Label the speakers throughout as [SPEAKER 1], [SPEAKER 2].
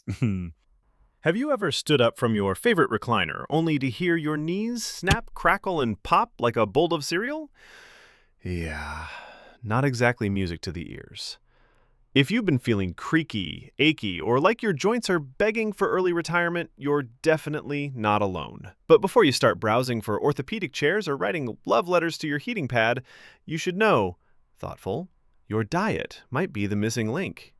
[SPEAKER 1] Have you ever stood up from your favorite recliner only to hear your knees snap, crackle, and pop like a bowl of cereal? Yeah, not exactly music to the ears. If you've been feeling creaky, achy, or like your joints are begging for early retirement, you're definitely not alone. But before you start browsing for orthopedic chairs or writing love letters to your heating pad, you should know, thoughtful, your diet might be the missing link.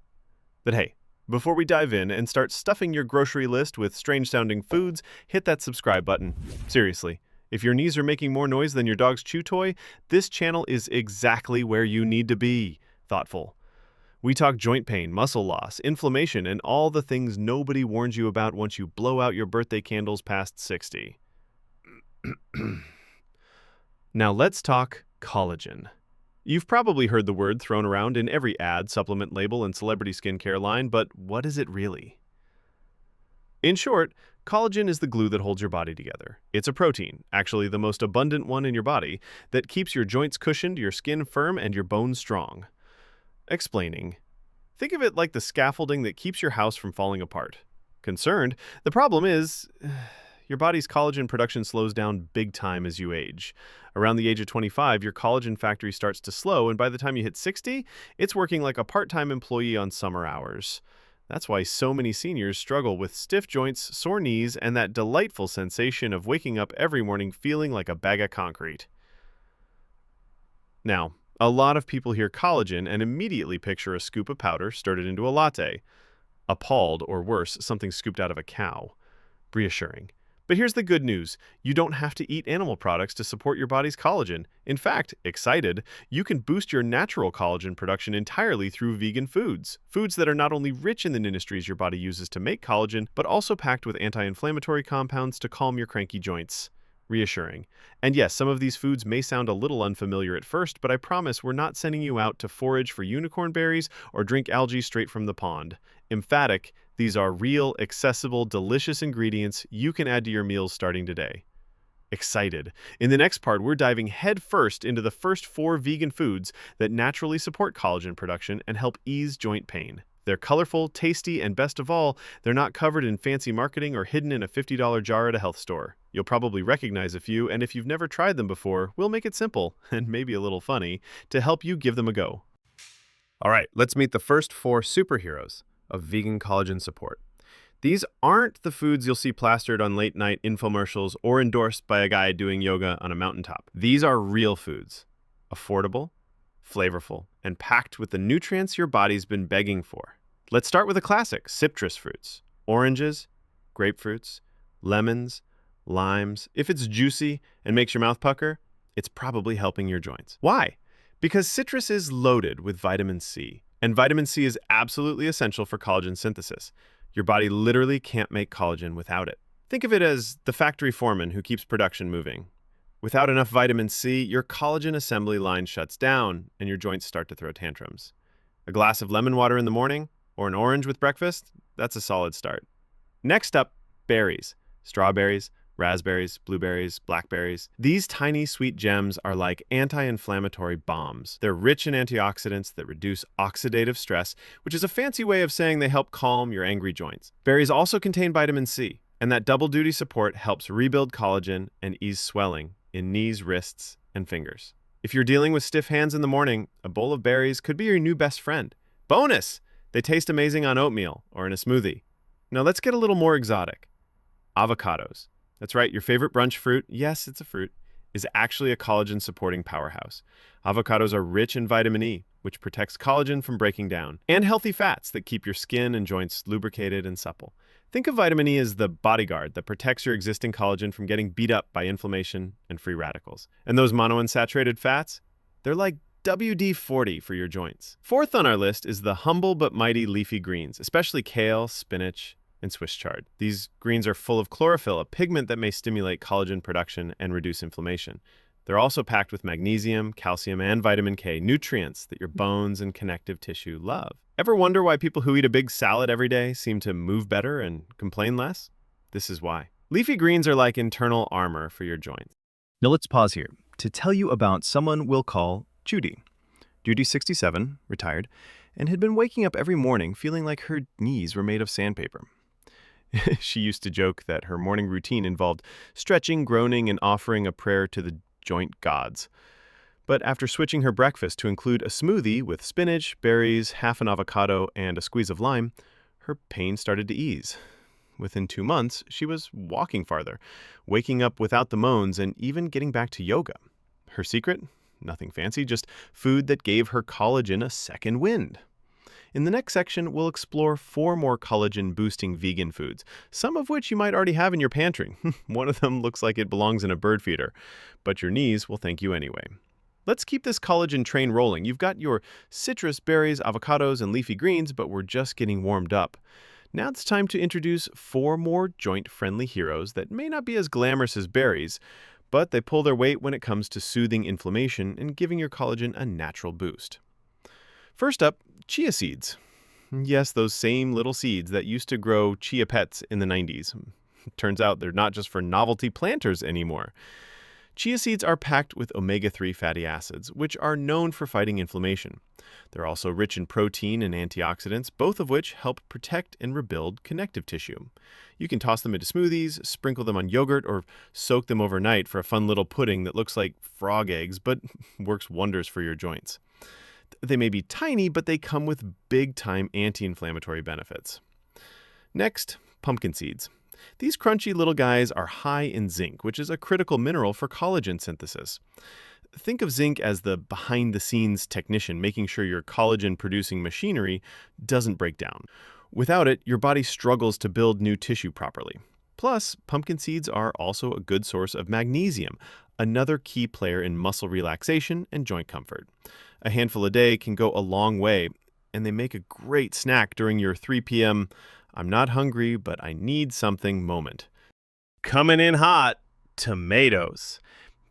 [SPEAKER 1] But hey, before we dive in and start stuffing your grocery list with strange-sounding foods, hit that subscribe button. Seriously, if your knees are making more noise than your dog's chew toy, this channel is exactly where you need to be. Thoughtful. We talk joint pain, muscle loss, inflammation, and all the things nobody warns you about once you blow out your birthday candles past 60. Now let's talk collagen. You've probably heard the word thrown around in every ad, supplement label, and celebrity skincare line, but what is it really? In short, collagen is the glue that holds your body together. It's a protein, actually the most abundant one in your body, that keeps your joints cushioned, your skin firm, and your bones strong. Explaining. Think of it like the scaffolding that keeps your house from falling apart. Concerned, the problem is your body's collagen production slows down big time as you age. Around the age of 25, your collagen factory starts to slow, and by the time you hit 60, it's working like a part-time employee on summer hours. That's why so many seniors struggle with stiff joints, sore knees, and that delightful sensation of waking up every morning feeling like a bag of concrete. Now, a lot of people hear collagen and immediately picture a scoop of powder stirred into a latte. Appalled, or worse, something scooped out of a cow. Reassuring. But here's the good news. You don't have to eat animal products to support your body's collagen. In fact, excited, you can boost your natural collagen production entirely through vegan foods. Foods that are not only rich in the industries your body uses to make collagen, but also packed with anti-inflammatory compounds to calm your cranky joints. Reassuring. And yes, some of these foods may sound a little unfamiliar at first, but I promise we're not sending you out to forage for unicorn berries or drink algae straight from the pond. Emphatic, these are real, accessible, delicious ingredients you can add to your meals starting today. Excited. In the next part, we're diving headfirst into the first 4 vegan foods that naturally support collagen production and help ease joint pain. They're colorful, tasty, and best of all, they're not covered in fancy marketing or hidden in a $50 jar at a health store. You'll probably recognize a few, and if you've never tried them before, we'll make it simple, and maybe a little funny, to help you give them a go. All right, let's meet the first 4 superheroes of vegan collagen support. These aren't the foods you'll see plastered on late-night infomercials or endorsed by a guy doing yoga on a mountaintop. These are real foods, affordable, flavorful, and packed with the nutrients your body's been begging for. Let's start with a classic, citrus fruits. Oranges, grapefruits, lemons, limes. If it's juicy and makes your mouth pucker, it's probably helping your joints. Why? Because citrus is loaded with vitamin C, and vitamin C is absolutely essential for collagen synthesis. Your body literally can't make collagen without it. Think of it as the factory foreman who keeps production moving. Without enough vitamin C, your collagen assembly line shuts down and your joints start to throw tantrums. A glass of lemon water in the morning or an orange with breakfast, that's a solid start. Next up, berries. Strawberries, raspberries, blueberries, blackberries. These tiny sweet gems are like anti-inflammatory bombs. They're rich in antioxidants that reduce oxidative stress, which is a fancy way of saying they help calm your angry joints. Berries also contain vitamin C, and that double-duty support helps rebuild collagen and ease swelling in knees, wrists, and fingers. If you're dealing with stiff hands in the morning, a bowl of berries could be your new best friend. Bonus! They taste amazing on oatmeal or in a smoothie. Now let's get a little more exotic. Avocados. That's right, your favorite brunch fruit, yes, it's a fruit, is actually a collagen-supporting powerhouse. Avocados are rich in vitamin E, which protects collagen from breaking down, and healthy fats that keep your skin and joints lubricated and supple. Think of vitamin E as the bodyguard that protects your existing collagen from getting beat up by inflammation and free radicals. And those monounsaturated fats, they're like WD-40 for your joints. Fourth on our list is the humble but mighty leafy greens, especially kale, spinach, and Swiss chard. These greens are full of chlorophyll, a pigment that may stimulate collagen production and reduce inflammation. They're also packed with magnesium, calcium, and vitamin K, nutrients that your bones and connective tissue love. Ever wonder why people who eat a big salad every day seem to move better and complain less? This is why. Leafy greens are like internal armor for your joints.
[SPEAKER 2] Now let's pause here to tell you about someone we'll call Judy. Judy's 67, retired, and had been waking up every morning feeling like her knees were made of sandpaper.
[SPEAKER 1] She used to joke that her morning routine involved stretching, groaning, and offering a prayer to the joint gods. But after switching her breakfast to include a smoothie with spinach, berries, half an avocado, and a squeeze of lime, her pain started to ease. Within 2 months, she was walking farther, waking up without the moans, and even getting back to yoga. Her secret? Nothing fancy, just food that gave her collagen a second wind. In the next section, we'll explore 4 more collagen-boosting vegan foods, some of which you might already have in your pantry. One of them looks like it belongs in a bird feeder, but your knees will thank you anyway. Let's keep this collagen train rolling. You've got your citrus, berries, avocados, and leafy greens, but we're just getting warmed up. Now it's time to introduce 4 more joint-friendly heroes that may not be as glamorous as berries, but they pull their weight when it comes to soothing inflammation and giving your collagen a natural boost. First up, chia seeds. Yes, those same little seeds that used to grow chia pets in the 90s. Turns out they're not just for novelty planters anymore. Chia seeds are packed with omega-3 fatty acids, which are known for fighting inflammation. They're also rich in protein and antioxidants, both of which help protect and rebuild connective tissue. You can toss them into smoothies, sprinkle them on yogurt, or soak them overnight for a fun little pudding that looks like frog eggs, but works wonders for your joints. They may be tiny, but they come with big-time anti-inflammatory benefits. Next, pumpkin seeds. These crunchy little guys are high in zinc, which is a critical mineral for collagen synthesis. Think of zinc as the behind-the-scenes technician, making sure your collagen-producing machinery doesn't break down. Without it, your body struggles to build new tissue properly. Plus, pumpkin seeds are also a good source of magnesium, another key player in muscle relaxation and joint comfort. A handful a day can go a long way, and they make a great snack during your 3 p.m. I'm not hungry, but I need something moment. Coming in hot, tomatoes.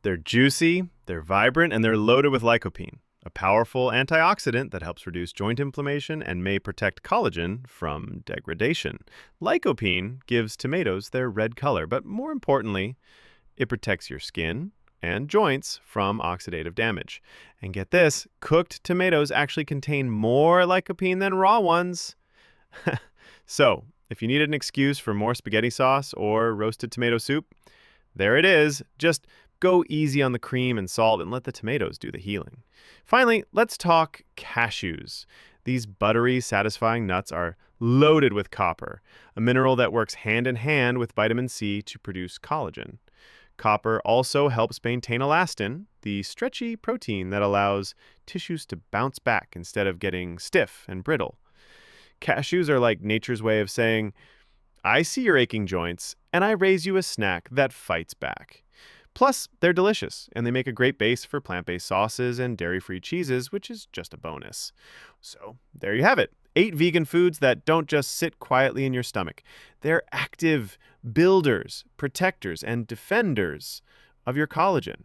[SPEAKER 1] They're juicy, they're vibrant, and they're loaded with lycopene, a powerful antioxidant that helps reduce joint inflammation and may protect collagen from degradation. Lycopene gives tomatoes their red color, but more importantly, it protects your skin and joints from oxidative damage. And get this, cooked tomatoes actually contain more lycopene than raw ones. So, if you needed an excuse for more spaghetti sauce or roasted tomato soup, there it is. Just go easy on the cream and salt and let the tomatoes do the healing. Finally, let's talk cashews. These buttery, satisfying nuts are loaded with copper, a mineral that works hand in hand with vitamin C to produce collagen. Copper also helps maintain elastin, the stretchy protein that allows tissues to bounce back instead of getting stiff and brittle. Cashews are like nature's way of saying, I see your aching joints, and I raise you a snack that fights back. Plus, they're delicious, and they make a great base for plant-based sauces and dairy-free cheeses, which is just a bonus. So, there you have it. 8 vegan foods that don't just sit quietly in your stomach. They're active builders, protectors, and defenders of your collagen.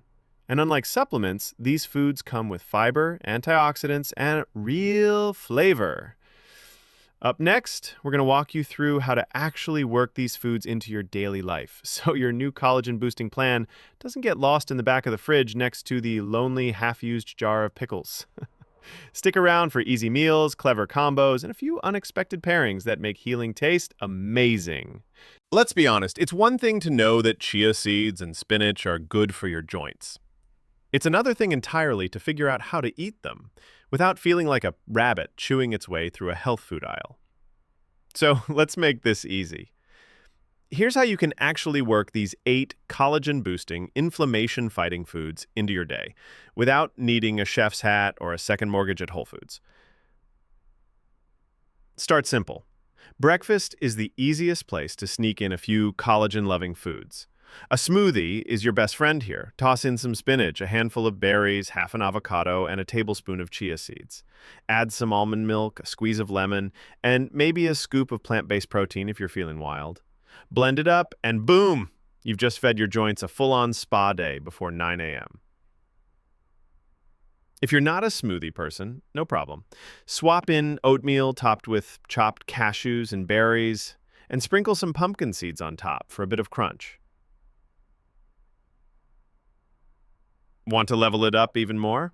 [SPEAKER 1] And unlike supplements, these foods come with fiber, antioxidants, and real flavor. Up next, we're going to walk you through how to actually work these foods into your daily life so your new collagen-boosting plan doesn't get lost in the back of the fridge next to the lonely, half-used jar of pickles. Stick around for easy meals, clever combos, and a few unexpected pairings that make healing taste amazing.
[SPEAKER 3] Let's be honest, it's one thing to know that chia seeds and spinach are good for your joints.
[SPEAKER 1] It's another thing entirely to figure out how to eat them without feeling like a rabbit chewing its way through a health food aisle. So let's make this easy. Here's how you can actually work these 8 collagen-boosting, inflammation-fighting foods into your day without needing a chef's hat or a second mortgage at Whole Foods. Start simple. Breakfast is the easiest place to sneak in a few collagen-loving foods. A smoothie is your best friend here. Toss in some spinach, a handful of berries, half an avocado, and a tablespoon of chia seeds. Add some almond milk, a squeeze of lemon, and maybe a scoop of plant-based protein if you're feeling wild. Blend it up, and boom! You've just fed your joints a full-on spa day before 9 a.m. If you're not a smoothie person, no problem. Swap in oatmeal topped with chopped cashews and berries, and sprinkle some pumpkin seeds on top for a bit of crunch. Want to level it up even more?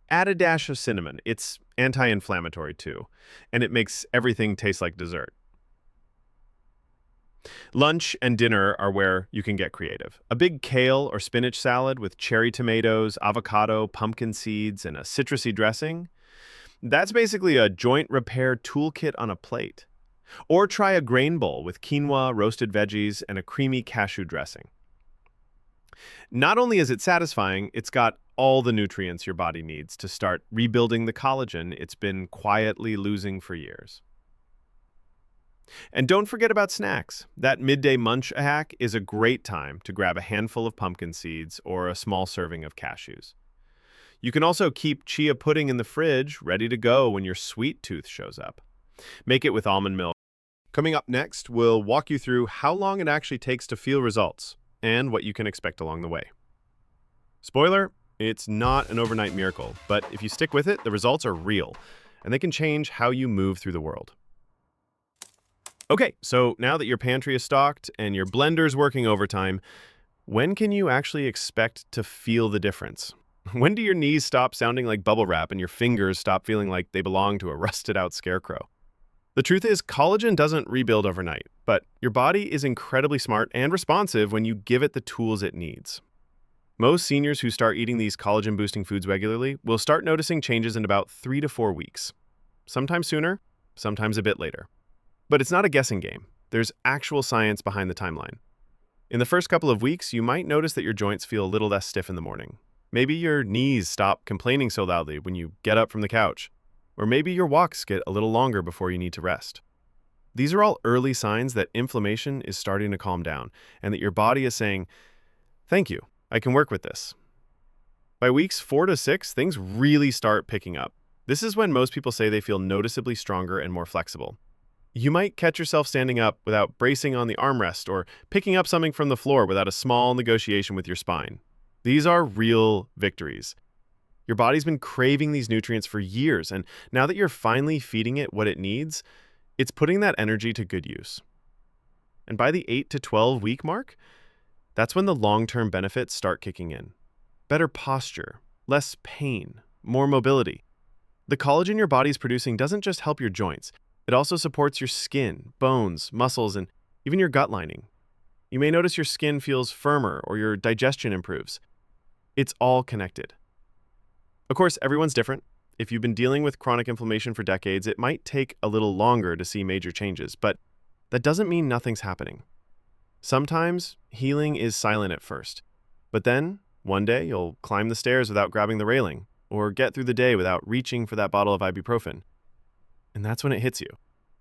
[SPEAKER 1] Add a dash of cinnamon. It's anti-inflammatory too, and it makes everything taste like dessert. Lunch and dinner are where you can get creative. A big kale or spinach salad with cherry tomatoes, avocado, pumpkin seeds, and a citrusy dressing. That's basically a joint repair toolkit on a plate. Or try a grain bowl with quinoa, roasted veggies, and a creamy cashew dressing. Not only is it satisfying, it's got all the nutrients your body needs to start rebuilding the collagen it's been quietly losing for years. And don't forget about snacks. That midday munch hack is a great time to grab a handful of pumpkin seeds or a small serving of cashews. You can also keep chia pudding in the fridge, ready to go when your sweet tooth shows up. Make it with almond milk. Coming up next, we'll walk you through how long it actually takes to feel results and what you can expect along the way. Spoiler, it's not an overnight miracle, but if you stick with it, the results are real, and they can change how you move through the world. Okay, so now that your pantry is stocked and your blender's working overtime, when can you actually expect to feel the difference? When do your knees stop sounding like bubble wrap and your fingers stop feeling like they belong to a rusted out scarecrow? The truth is, collagen doesn't rebuild overnight, but your body is incredibly smart and responsive when you give it the tools it needs. Most seniors who start eating these collagen-boosting foods regularly will start noticing changes in about 3 to 4 weeks. Sometimes sooner, sometimes a bit later. But it's not a guessing game. There's actual science behind the timeline. In the first couple of weeks, you might notice that your joints feel a little less stiff in the morning. Maybe your knees stop complaining so loudly when you get up from the couch. Or maybe your walks get a little longer before you need to rest. These are all early signs that inflammation is starting to calm down and that your body is saying, "Thank you, I can work with this." By weeks 4 to 6, things really start picking up. This is when most people say they feel noticeably stronger and more flexible. You might catch yourself standing up without bracing on the armrest or picking up something from the floor without a small negotiation with your spine. These are real victories. Your body's been craving these nutrients for years, and now that you're finally feeding it what it needs, it's putting that energy to good use. And by the 8 to 12 week mark, that's when the long-term benefits start kicking in. Better posture, less pain, more mobility. The collagen your body's producing doesn't just help your joints. It also supports your skin, bones, muscles, and even your gut lining. You may notice your skin feels firmer or your digestion improves. It's all connected. Of course, everyone's different. If you've been dealing with chronic inflammation for decades, it might take a little longer to see major changes, but that doesn't mean nothing's happening. Sometimes healing is silent at first, but then one day you'll climb the stairs without grabbing the railing or get through the day without reaching for that bottle of ibuprofen. And that's when it hits you.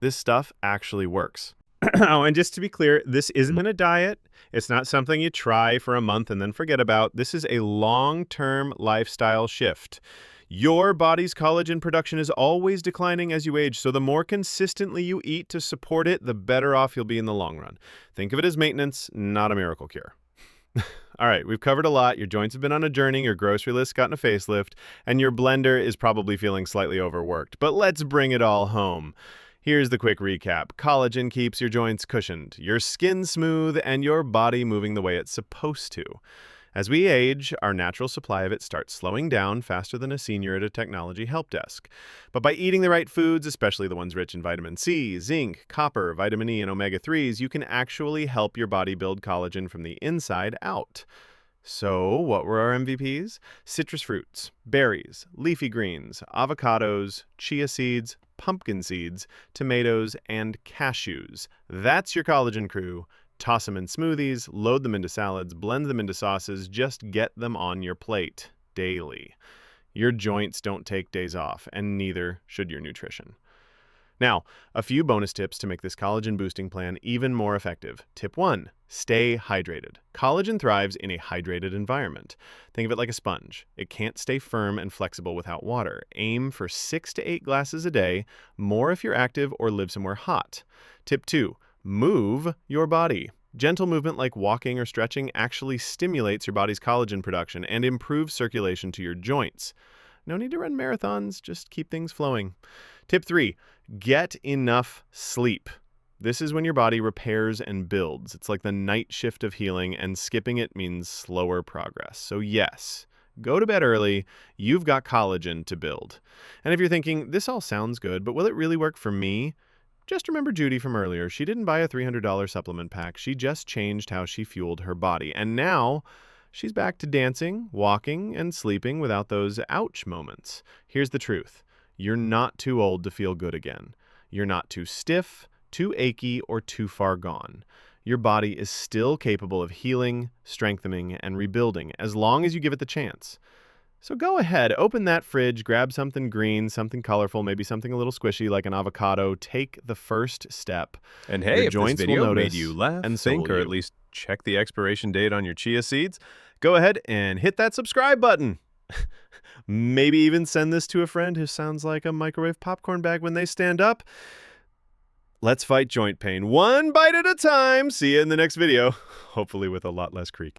[SPEAKER 1] This stuff actually works.
[SPEAKER 4] Oh, and just to be clear, this isn't a diet. It's not something you try for a month and then forget about. This is a long-term lifestyle shift. Your body's collagen production is always declining as you age, so the more consistently you eat to support it, the better off you'll be in the long run. Think of it as maintenance, not a miracle cure. All right, we've covered a lot. Your joints have been on a journey, your grocery list gotten a facelift, and your blender is probably feeling slightly overworked. But let's bring it all home. Here's the quick recap. Collagen keeps your joints cushioned, your skin smooth, and your body moving the way it's supposed to. As we age, our natural supply of it starts slowing down faster than a senior at a technology help desk. But by eating the right foods, especially the ones rich in vitamin C, zinc, copper, vitamin E, and omega-3s, you can actually help your body build collagen from the inside out. So, what were our MVPs? Citrus fruits, berries, leafy greens, avocados, chia seeds, pumpkin seeds, tomatoes, and cashews. That's your collagen crew. Toss them in smoothies, load them into salads, blend them into sauces, just get them on your plate daily. Your joints don't take days off, and neither should your nutrition. Now, a few bonus tips to make this collagen boosting plan even more effective. Tip 1, stay hydrated. Collagen thrives in a hydrated environment. Think of it like a sponge. It can't stay firm and flexible without water. Aim for 6 to 8 glasses a day, more if you're active or live somewhere hot. Tip 2, move your body. Gentle movement like walking or stretching actually stimulates your body's collagen production and improves circulation to your joints. No need to run marathons, just keep things flowing. Tip 3, get enough sleep. This is when your body repairs and builds. It's like the night shift of healing, and skipping it means slower progress. So yes, go to bed early. You've got collagen to build. And if you're thinking, this all sounds good, but will it really work for me?
[SPEAKER 1] Just remember Judy from earlier. She didn't buy a $300 supplement pack. She just changed how she fueled her body. And now she's back to dancing, walking, and sleeping without those ouch moments. Here's the truth. You're not too old to feel good again. You're not too stiff, too achy, or too far gone. Your body is still capable of healing, strengthening, and rebuilding as long as you give it the chance. So go ahead, open that fridge, grab something green, something colorful, maybe something a little squishy like an avocado. Take the first step.
[SPEAKER 3] And
[SPEAKER 1] Your
[SPEAKER 3] hey, if this
[SPEAKER 1] joints will
[SPEAKER 3] video
[SPEAKER 1] notice,
[SPEAKER 3] made you laugh,
[SPEAKER 1] and so
[SPEAKER 3] think,
[SPEAKER 1] will
[SPEAKER 3] or
[SPEAKER 1] you.
[SPEAKER 3] at least check the expiration date on your chia seeds, go ahead and hit that subscribe button.
[SPEAKER 1] Maybe even send this to a friend who sounds like a microwave popcorn bag when they stand up. Let's fight joint pain one bite at a time. See you in the next video, hopefully with a lot less creak.